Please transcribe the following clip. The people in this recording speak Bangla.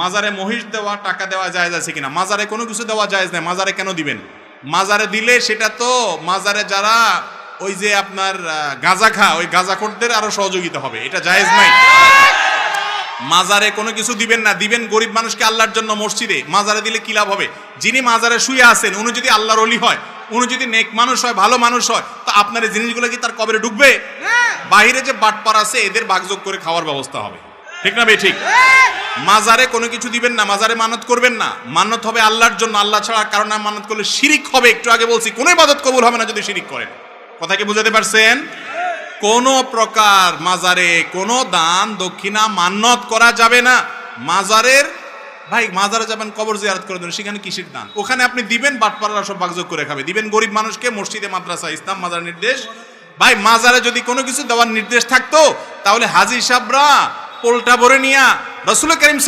মাজারে মহিষ দেওয়া, টাকা দেওয়া জায়েজ আছে কিনা? মাজারে কোনো কিছু দেওয়া জায়েজ নাই। মাজারে কেন দিবেন? মাজারে দিলে সেটা তো মাজারে যারা ওই যে আপনার গাঁজা খা, ওই গাঁজাখোরদের আরো সহযোগিতা হবে, এটা জায়েজ নাই। মাজারে কোনো কিছু দিবেন না, দিবেন গরিব মানুষকে আল্লাহর জন্য মসজিদে। মাজারে দিলে কি লাভ হবে? যিনি মাজারে শুয়ে আছেন উনি যদি আল্লাহর ওলি হয়, উনি যদি নেক মানুষ হয়, ভালো মানুষ হয়, তো আপনার এই জিনিসগুলো কি তার কবরে ঢুকবে? বাইরে যে বাটপার আছে এদের ভাগযোগ করে খাওয়ার ব্যবস্থা হবে, ঠিক না ভাই? ঠিক। মাজারে কোনো কিছু দিবেন না, মাজারে মানত করবেন না। মানত হবে আল্লাহর জন্য, আল্লাহ ছাড়া কারণ মানত করলে শিরিক হবে। একটু আগে বলছি কোনো ইবাদত কবুল হবে না যদি শিরিক করেন। কথা কি বুঝাতে পারছেন? কোন প্রকার মাজারে কোনো দান দক্ষিণা মান্নত করা যাবে না। মাজারের ভাই মাজারে যাবেন কবর জিয়ারত করার জন্য, সেখানে কিসের দান? ওখানে আপনি দিবেন, বাটপাড়ারা সব ভাগযোগ করে খাবে। দিবেন গরিব মানুষকে, মসজিদে, মাদ্রাসা, ইসলাম মাজার নির্দেশ। ভাই মাজারে যদি কোনো কিছু দেওয়ার নির্দেশ থাকতো তাহলে হাজী সাহেবরা পোলটা ভরে নিয়া রাসূল করিম